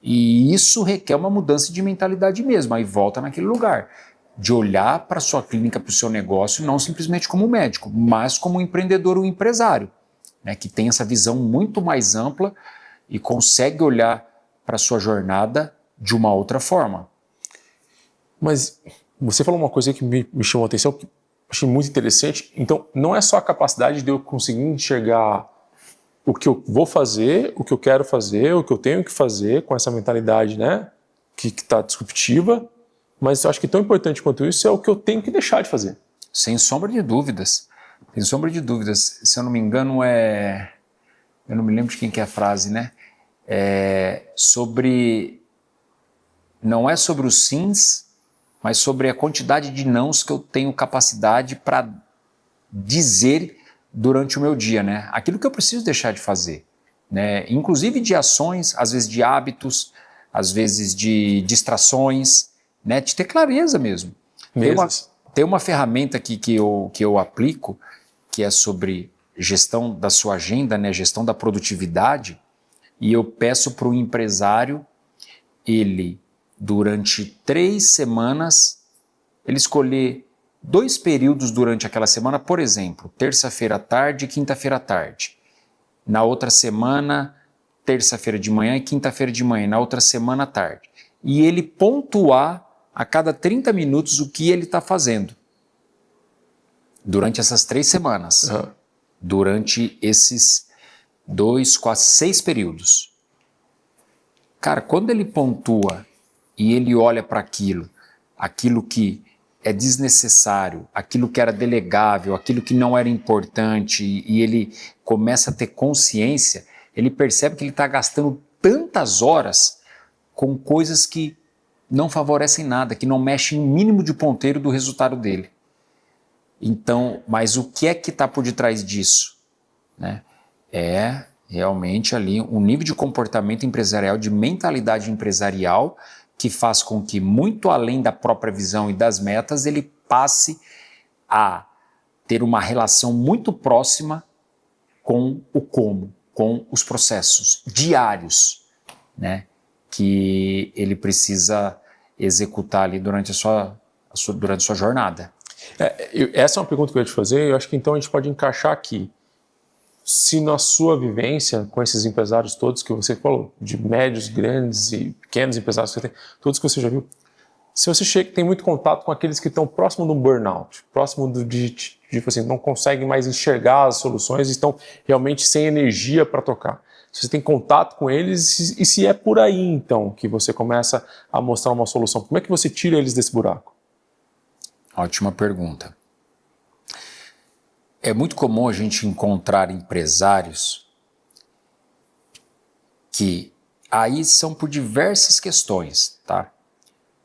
E isso requer uma mudança de mentalidade mesmo, aí volta naquele lugar, de olhar para a sua clínica, para o seu negócio, não simplesmente como médico, mas como um empreendedor ou um empresário, né, que tem essa visão muito mais ampla e consegue olhar para a sua jornada de uma outra forma. Mas você falou uma coisa que me chamou a atenção, que achei muito interessante. Então, não é só a capacidade de eu conseguir enxergar o que eu vou fazer, o que eu quero fazer, o que eu tenho que fazer com essa mentalidade, né, que está disruptiva, mas eu acho que tão importante quanto isso é o que eu tenho que deixar de fazer. Sem sombra de dúvidas. Sem sombra de dúvidas. Se eu não me engano, eu não me lembro de quem que é a frase, né? Não é sobre os sims, mas sobre a quantidade de nãos que eu tenho capacidade para dizer durante o meu dia, né? Aquilo que eu preciso deixar de fazer, né? Inclusive de ações, às vezes de hábitos, às vezes de distrações, né? De ter clareza mesmo. Tem uma ferramenta aqui que eu aplico, que é sobre gestão da sua agenda, né? Gestão da produtividade, e eu peço para o empresário, ele, durante 3 semanas, ele escolher 2 períodos durante aquela semana, por exemplo, terça-feira à tarde e quinta-feira à tarde. Na outra semana, terça-feira de manhã e quinta-feira de manhã. Na outra semana à tarde. E ele pontuar a cada 30 minutos o que ele está fazendo. Durante essas 3 semanas. Uhum. Durante esses 2, 4, 6 períodos. Cara, quando ele pontua e ele olha para aquilo que é desnecessário, aquilo que era delegável, aquilo que não era importante, e ele começa a ter consciência, ele percebe que ele está gastando tantas horas com coisas que não favorecem nada, que não mexem no mínimo de ponteiro do resultado dele. Então, mas o que é que está por detrás disso? Né? É realmente ali um nível de comportamento empresarial, de mentalidade empresarial, que faz com que, muito além da própria visão e das metas, ele passe a ter uma relação muito próxima com o como, com os processos diários, né, que ele precisa executar ali durante a sua jornada. Essa é uma pergunta que eu ia te fazer, eu acho que então a gente pode encaixar aqui. Se na sua vivência com esses empresários todos que você falou, de médios, grandes e pequenos empresários que você tem, todos que você já viu, se você tem muito contato com aqueles que estão próximo do burnout, próximo de tipo assim, não conseguem mais enxergar as soluções e estão realmente sem energia para tocar. Se você tem contato com eles, e se é por aí então que você começa a mostrar uma solução, como é que você tira eles desse buraco? Ótima pergunta. É muito comum a gente encontrar empresários que aí são por diversas questões, tá?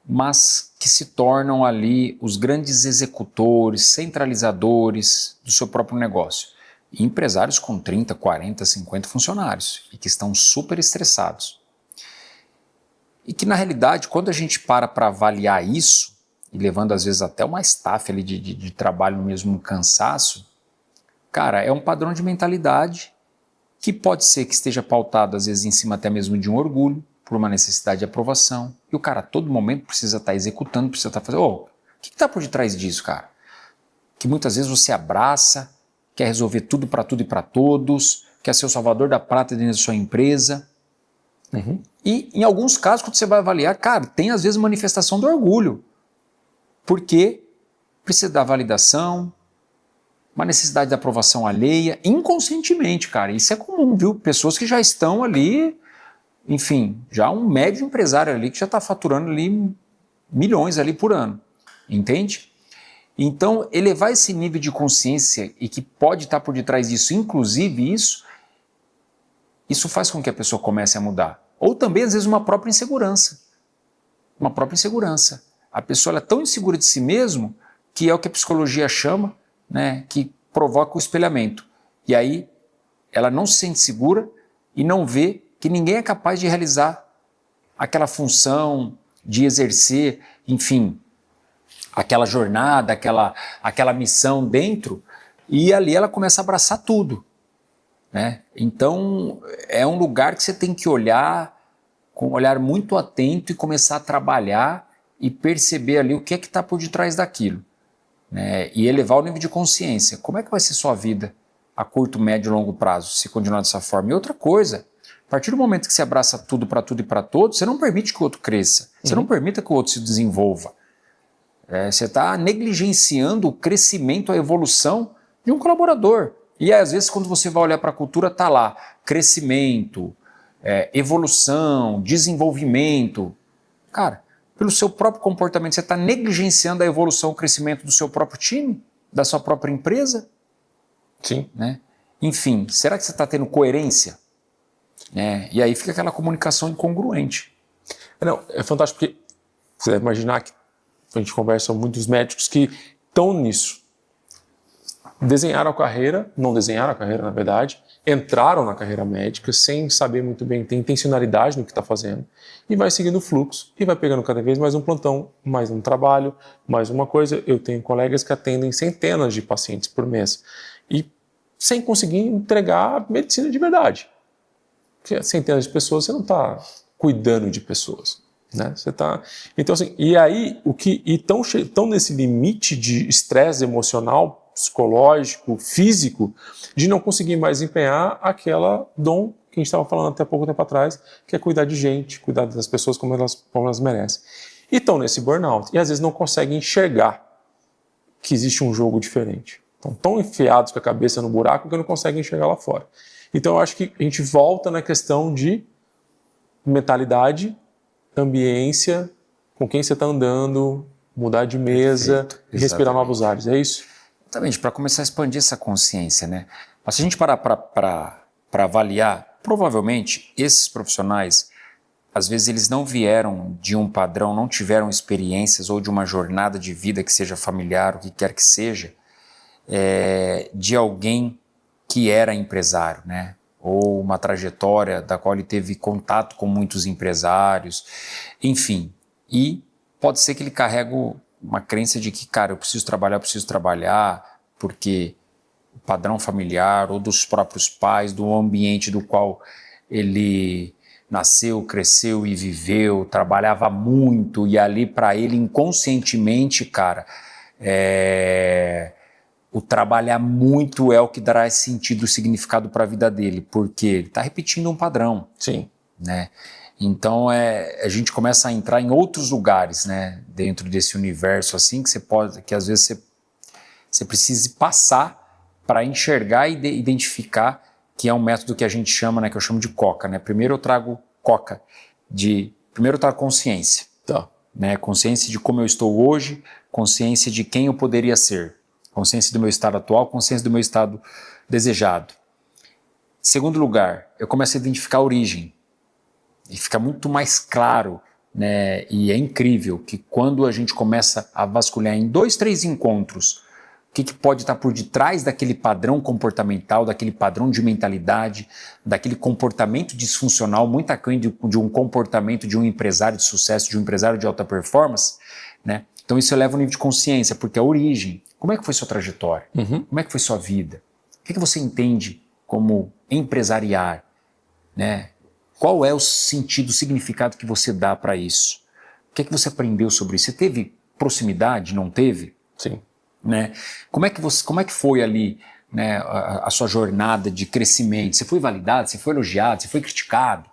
Mas que se tornam ali os grandes executores, centralizadores do seu próprio negócio. E empresários com 30, 40, 50 funcionários e que estão super estressados. E que na realidade, quando a gente para avaliar isso, e levando às vezes até uma estafa ali de trabalho mesmo, um cansaço, cara, é um padrão de mentalidade que pode ser que esteja pautado às vezes em cima até mesmo de um orgulho, por uma necessidade de aprovação, e o cara a todo momento precisa estar executando, precisa estar fazendo, o que está por detrás disso, cara? Que muitas vezes você abraça, quer resolver tudo e para todos, quer ser o salvador da prata dentro da sua empresa. Uhum. E em alguns casos, quando você vai avaliar, cara, tem às vezes manifestação do orgulho, porque precisa da validação, uma necessidade de aprovação alheia, inconscientemente, cara. Isso é comum, viu? Pessoas que já estão ali, enfim, já um médio empresário ali que já está faturando ali milhões ali por ano, entende? Então, elevar esse nível de consciência e que pode estar por detrás disso, inclusive isso faz com que a pessoa comece a mudar. Ou também, às vezes, uma própria insegurança. Uma própria insegurança. A pessoa ela é tão insegura de si mesmo que é o que a psicologia chama, né, que provoca o espelhamento. E aí, ela não se sente segura e não vê que ninguém é capaz de realizar aquela função, de exercer, enfim, aquela jornada, aquela missão dentro, e ali ela começa a abraçar tudo, né? Então, é um lugar que você tem que olhar com um olhar muito atento e começar a trabalhar e perceber ali o que é que está por detrás daquilo, né? E elevar o nível de consciência. Como é que vai ser sua vida a curto, médio e longo prazo, se continuar dessa forma? E outra coisa, a partir do momento que você abraça tudo e para todos, você não permite que o outro cresça, você não permite que o outro se desenvolva. Você está negligenciando o crescimento, a evolução de um colaborador. E às vezes quando você vai olhar para a cultura, está lá, crescimento, evolução, desenvolvimento. Cara, pelo seu próprio comportamento, você está negligenciando a evolução, o crescimento do seu próprio time, da sua própria empresa? Sim. Né? Enfim, será que você está tendo coerência? E aí fica aquela comunicação incongruente. Não, é fantástico porque você deve imaginar que a gente conversa com muitos médicos que estão nisso. Desenharam a carreira, não desenharam a carreira na verdade, entraram na carreira médica sem saber muito bem, tem intencionalidade no que está fazendo e vai seguindo o fluxo e vai pegando cada vez mais um plantão, mais um trabalho, mais uma coisa. Eu tenho colegas que atendem centenas de pacientes por mês e sem conseguir entregar medicina de verdade. Porque centenas de pessoas, você não está cuidando de pessoas. Né? Você tá... Então, assim, e aí, estão nesse limite de estresse emocional, psicológico, físico, de não conseguir mais empenhar aquela dom que a gente estava falando até pouco tempo atrás, que é cuidar de gente, cuidar das pessoas como elas merecem. E estão nesse burnout, e às vezes não conseguem enxergar que existe um jogo diferente. Estão tão enfiados com a cabeça no buraco que não conseguem enxergar lá fora. Então, eu acho que a gente volta na questão de mentalidade, ambiência, com quem você está andando, mudar de mesa, e respirar novos ares, é isso? Exatamente, para começar a expandir essa consciência, né? Mas se a gente parar para avaliar, provavelmente esses profissionais, às vezes eles não vieram de um padrão, não tiveram experiências ou de uma jornada de vida que seja familiar, o que quer que seja, de alguém que era empresário, né? Ou uma trajetória da qual ele teve contato com muitos empresários, enfim. E pode ser que ele carregue uma crença de que, cara, eu preciso trabalhar, porque o padrão familiar ou dos próprios pais, do ambiente do qual ele nasceu, cresceu e viveu, trabalhava muito, e ali para ele inconscientemente, cara, o trabalhar muito é o que dará sentido e significado para a vida dele, porque ele está repetindo um padrão. Sim. Né? Então a gente começa a entrar em outros lugares, né, dentro desse universo assim, que às vezes você precise passar para enxergar e identificar, que é um método que a gente chama, né, que eu chamo de COCA. Né? Primeiro eu trago COCA, primeiro eu trago consciência. Tá. Né? Consciência de como eu estou hoje, consciência de quem eu poderia ser. Consciência do meu estado atual, consciência do meu estado desejado. Segundo lugar, eu começo a identificar a origem. E fica muito mais claro, né? E é incrível que quando a gente começa a vasculhar em 2, 3 encontros, o que pode estar por detrás daquele padrão comportamental, daquele padrão de mentalidade, daquele comportamento disfuncional, muito aquém de um comportamento de um empresário de sucesso, de um empresário de alta performance, né? Então isso eleva o nível de consciência, porque a origem, como é que foi sua trajetória? Como é que foi sua vida? O que você entende como empresariar? Né? Qual é o sentido, o significado que você dá para isso? O que você aprendeu sobre isso? Você teve proximidade? Não teve? Sim. Né? Como é que foi ali, né, a sua jornada de crescimento? Você foi validado? Você foi elogiado? Você foi criticado?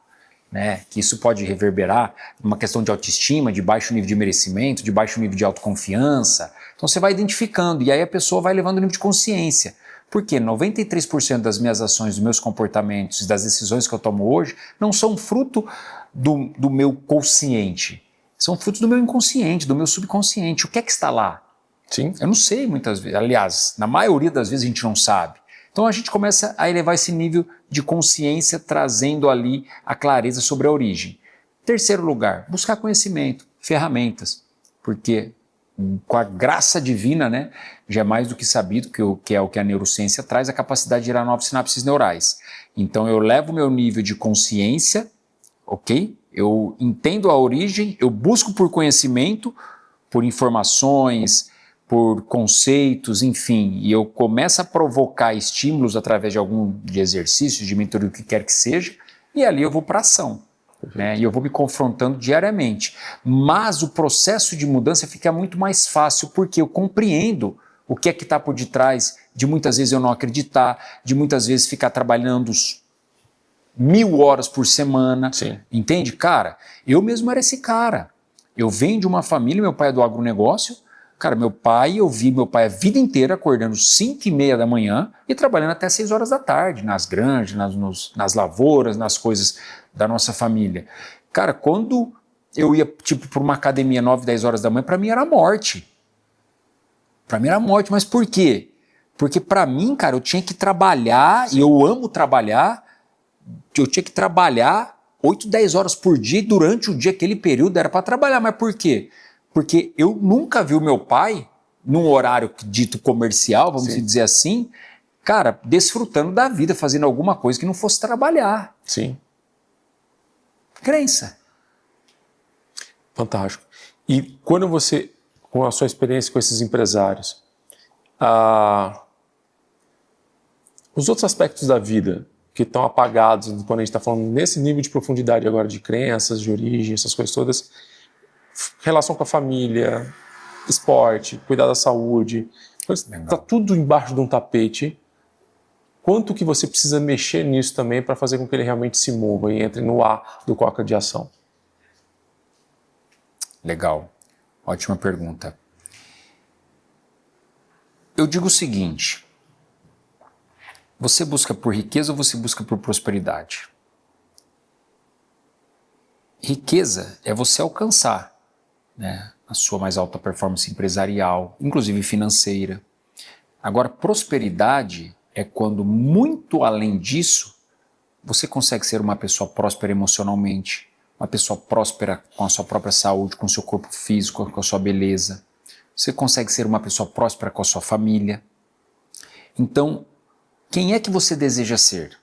Né? Que isso pode reverberar numa questão de autoestima, de baixo nível de merecimento, de baixo nível de autoconfiança. Então você vai identificando e aí a pessoa vai levando o nível de consciência. Porque 93% das minhas ações, dos meus comportamentos e das decisões que eu tomo hoje não são fruto do meu consciente. São frutos do meu inconsciente, do meu subconsciente. O que é que está lá? Sim. Eu não sei muitas vezes. Aliás, na maioria das vezes a gente não sabe. Então a gente começa a elevar esse nível de consciência, trazendo ali a clareza sobre a origem. Terceiro lugar, buscar conhecimento, ferramentas. Porque com a graça divina, né, já é mais do que sabido, que é o que a neurociência traz, a capacidade de gerar novas sinapses neurais. Então eu levo o meu nível de consciência, ok? Eu entendo a origem, eu busco por conhecimento, por informações, por conceitos, enfim, e eu começo a provocar estímulos através de exercícios, de mentoria, o que quer que seja, e ali eu vou para ação. Né? E eu vou me confrontando diariamente. Mas o processo de mudança fica muito mais fácil, porque eu compreendo o que é que está por detrás de muitas vezes eu não acreditar, de muitas vezes ficar trabalhando 1000 horas por semana. Sim. Entende? Cara, eu mesmo era esse cara. Eu venho de uma família, meu pai é do agronegócio. Cara, eu vi meu pai a vida inteira acordando 5h30 da manhã e trabalhando até 6 horas da tarde, nas granjas, nas lavouras, nas coisas da nossa família. Cara, quando eu ia, tipo, para uma academia 9, 10 horas da manhã, para mim era morte. Para mim era morte, mas por quê? Porque para mim, cara, eu tinha que trabalhar, e eu amo trabalhar, eu tinha que trabalhar 8, 10 horas por dia, e durante o dia, aquele período, era para trabalhar. Mas por quê? Porque eu nunca vi o meu pai, num horário dito comercial, vamos dizer assim, cara, desfrutando da vida, fazendo alguma coisa que não fosse trabalhar. Sim. Crença. Fantástico. E quando você, com a sua experiência com esses empresários, os outros aspectos da vida que estão apagados quando a gente está falando nesse nível de profundidade agora de crenças, de origem, essas coisas todas, relação com a família, esporte, cuidar da saúde, está tudo embaixo de um tapete. Quanto que você precisa mexer nisso também para fazer com que ele realmente se mova e entre no A do Coca de ação? Legal. Ótima pergunta. Eu digo o seguinte: você busca por riqueza ou você busca por prosperidade? Riqueza é você alcançar, né, a sua mais alta performance empresarial, inclusive financeira. Agora, prosperidade é quando, muito além disso, você consegue ser uma pessoa próspera emocionalmente, uma pessoa próspera com a sua própria saúde, com o seu corpo físico, com a sua beleza. Você consegue ser uma pessoa próspera com a sua família. Então, quem é que você deseja ser?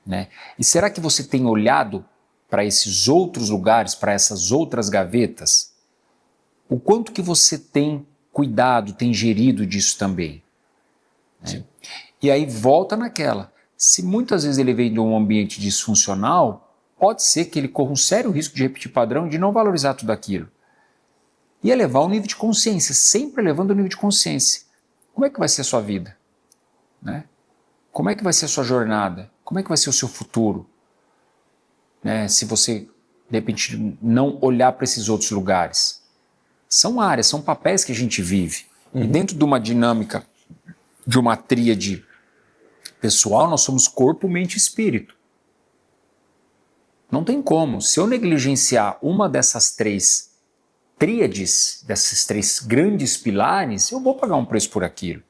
Né? E será que você tem olhado para esses outros lugares, para essas outras gavetas? O quanto que você tem cuidado, tem gerido disso também? Né? E aí volta naquela. Se muitas vezes ele vem de um ambiente disfuncional, pode ser que ele corra um sério risco de repetir padrão e de não valorizar tudo aquilo. E elevar o nível de consciência, sempre elevando o nível de consciência. Como é que vai ser a sua vida? Né? Como é que vai ser a sua jornada? Como é que vai ser o seu futuro? Né? Se você, de repente, não olhar para esses outros lugares. São áreas, são papéis que a gente vive. E dentro de uma dinâmica, de uma tríade pessoal, nós somos corpo, mente e espírito. Não tem como. Se eu negligenciar uma dessas 3 tríades, desses 3 grandes pilares, eu vou pagar um preço por aquilo.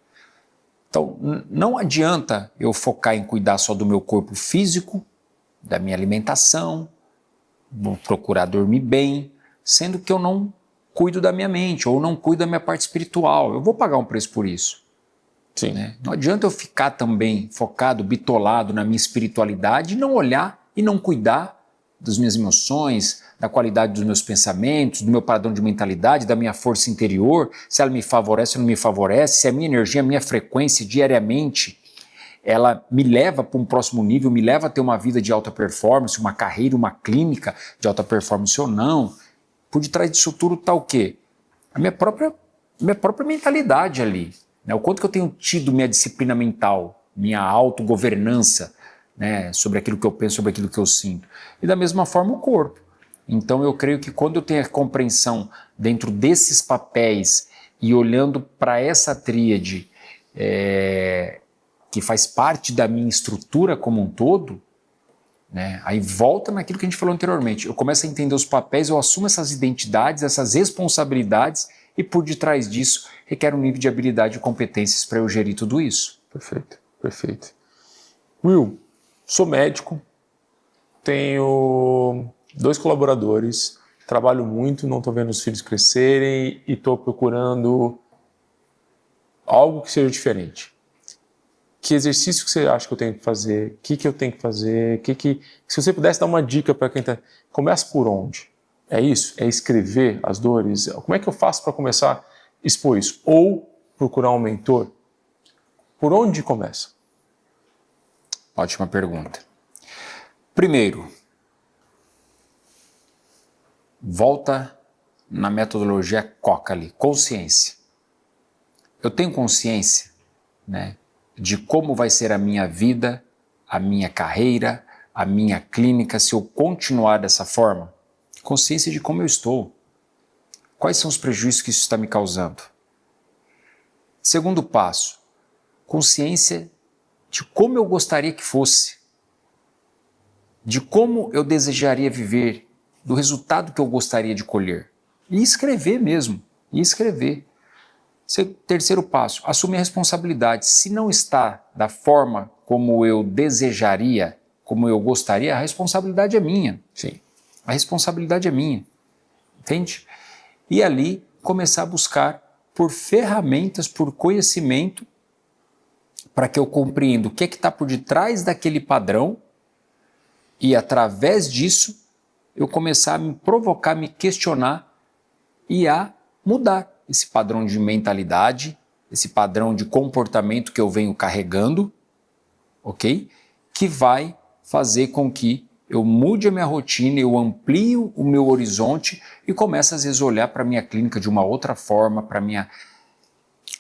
Então, não adianta eu focar em cuidar só do meu corpo físico, da minha alimentação, vou procurar dormir bem, sendo que eu não cuido da minha mente ou não cuido da minha parte espiritual. Eu vou pagar um preço por isso. Sim. Né? Não adianta eu ficar também focado, bitolado na minha espiritualidade e não olhar e não cuidar das minhas emoções, da qualidade dos meus pensamentos, do meu padrão de mentalidade, da minha força interior, se ela me favorece ou não me favorece, se a minha energia, a minha frequência diariamente, ela me leva para um próximo nível, me leva a ter uma vida de alta performance, uma carreira, uma clínica de alta performance ou não. Por detrás disso tudo está o quê? A minha própria mentalidade ali. Né? O quanto que eu tenho tido minha disciplina mental, minha autogovernança, né? Sobre aquilo que eu penso, sobre aquilo que eu sinto. E da mesma forma o corpo. Então eu creio que quando eu tenho a compreensão dentro desses papéis e olhando para essa tríade que faz parte da minha estrutura como um todo, né? Aí volta naquilo que a gente falou anteriormente. Eu começo a entender os papéis, eu assumo essas identidades, essas responsabilidades e por detrás disso requer um nível de habilidade e competências para eu gerir tudo isso. Perfeito, perfeito. Will, sou médico, tenho 2 colaboradores, trabalho muito, não estou vendo os filhos crescerem e estou procurando algo que seja diferente. Que exercício que você acha que eu tenho que fazer? O que eu tenho que fazer? Se você pudesse dar uma dica para quem está... Começa por onde? É isso? É escrever as dores? Como é que eu faço para começar a expor isso? Ou procurar um mentor? Por onde começa? Ótima pergunta. Primeiro, volta na metodologia Kokali, consciência. Eu tenho consciência, né, de como vai ser a minha vida, a minha carreira, a minha clínica, se eu continuar dessa forma? Consciência de como eu estou. Quais são os prejuízos que isso está me causando? Segundo passo, consciência de como eu gostaria que fosse, de como eu desejaria viver, do resultado que eu gostaria de colher. E escrever mesmo, e escrever. Terceiro passo, assumir a responsabilidade. Se não está da forma como eu desejaria, como eu gostaria, a responsabilidade é minha. Sim. A responsabilidade é minha. Entende? E ali começar a buscar por ferramentas, por conhecimento, para que eu compreenda o que está por detrás daquele padrão e através disso eu começar a me provocar, me questionar e a mudar esse padrão de mentalidade, esse padrão de comportamento que eu venho carregando, ok? Que vai fazer com que eu mude a minha rotina, eu amplio o meu horizonte e comece às vezes a olhar para a minha clínica de uma outra forma, para a minha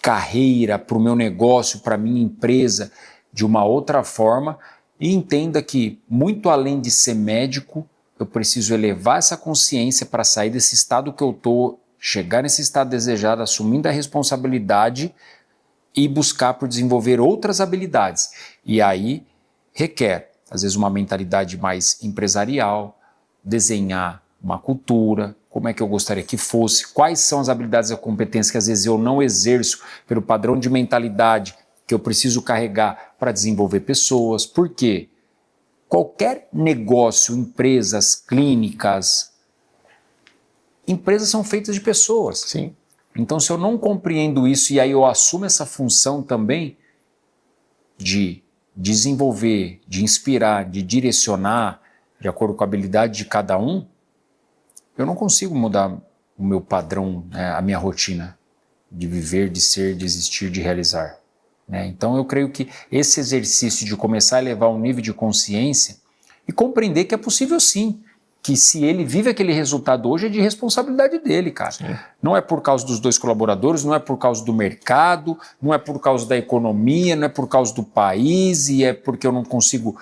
carreira, para o meu negócio, para a minha empresa de uma outra forma e entenda que muito além de ser médico, eu preciso elevar essa consciência para sair desse estado que eu estou, chegar nesse estado desejado, assumindo a responsabilidade e buscar por desenvolver outras habilidades. E aí requer, às vezes, uma mentalidade mais empresarial, desenhar uma cultura, como é que eu gostaria que fosse, quais são as habilidades e competências que às vezes eu não exerço pelo padrão de mentalidade que eu preciso carregar para desenvolver pessoas. Por quê? Qualquer negócio, empresas, clínicas, empresas são feitas de pessoas. Sim. Então, se eu não compreendo isso e aí eu assumo essa função também de desenvolver, de inspirar, de direcionar, de acordo com a habilidade de cada um, eu não consigo mudar o meu padrão, né, a minha rotina de viver, de ser, de existir, de realizar. Né? Então, eu creio que esse exercício de começar a elevar um nível de consciência e compreender que é possível sim, que se ele vive aquele resultado hoje é de responsabilidade dele, cara. Sim. Não é por causa dos 2 colaboradores, não é por causa do mercado, não é por causa da economia, não é por causa do país e é porque eu não consigo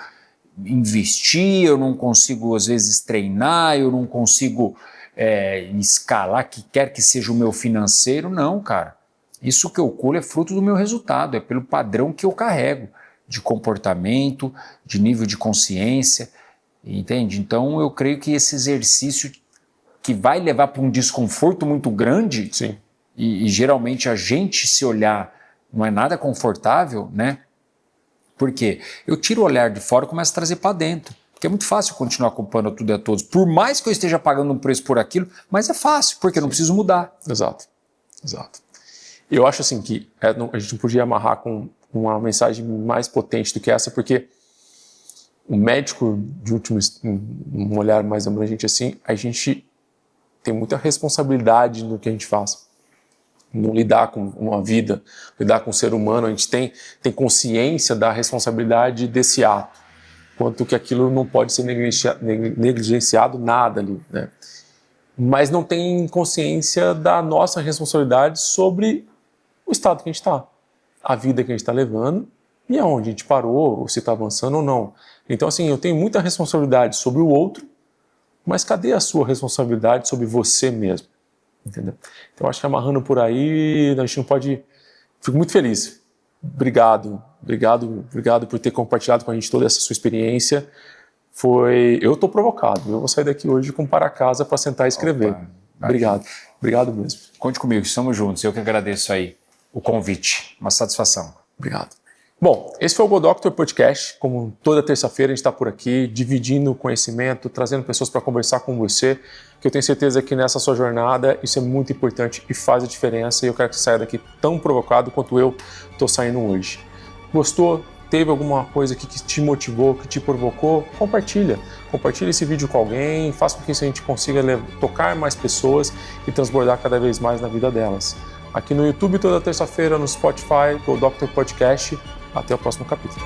investir, eu não consigo às vezes treinar, eu não consigo escalar que quer que seja o meu financeiro. Não, cara. Isso que eu colho é fruto do meu resultado, é pelo padrão que eu carrego de comportamento, de nível de consciência. Entende? Então eu creio que esse exercício que vai levar para um desconforto muito grande, sim, e geralmente a gente se olhar não é nada confortável, né? Porque eu tiro o olhar de fora e começo a trazer para dentro. Porque é muito fácil continuar culpando tudo e a todos. Por mais que eu esteja pagando um preço por aquilo, mas é fácil, porque eu não preciso mudar. Exato, exato. Eu acho assim que a gente não podia amarrar com uma mensagem mais potente do que essa, porque o médico, de último, um olhar mais abrangente assim, a gente tem muita responsabilidade no que a gente faz. Não lidar com uma vida, lidar com um ser humano, a gente tem consciência da responsabilidade desse ato, quanto que aquilo não pode ser negligenciado nada ali, né? Mas não tem consciência da nossa responsabilidade sobre o estado que a gente está, a vida que a gente está levando e aonde a gente parou, ou se está avançando ou não. Então, assim, eu tenho muita responsabilidade sobre o outro, mas cadê a sua responsabilidade sobre você mesmo? Entendeu? Então, acho que amarrando por aí, a gente não pode... Fico muito feliz. Obrigado por ter compartilhado com a gente toda essa sua experiência. Eu estou provocado. Eu vou sair daqui hoje com para casa para sentar e escrever. Opa, obrigado mesmo. Conte comigo, estamos juntos. Eu que agradeço aí o convite. Uma satisfação. Obrigado. Bom, esse foi o Go Doctor Podcast. Como toda terça-feira a gente está por aqui, dividindo conhecimento, trazendo pessoas para conversar com você, que eu tenho certeza que nessa sua jornada isso é muito importante e faz a diferença, e eu quero que você saia daqui tão provocado quanto eu estou saindo hoje. Gostou? Teve alguma coisa aqui que te motivou, que te provocou? Compartilha esse vídeo com alguém, faça com que a gente consiga tocar mais pessoas e transbordar cada vez mais na vida delas. Aqui no YouTube toda terça-feira, no Spotify, Go Doctor Podcast. Até o próximo capítulo.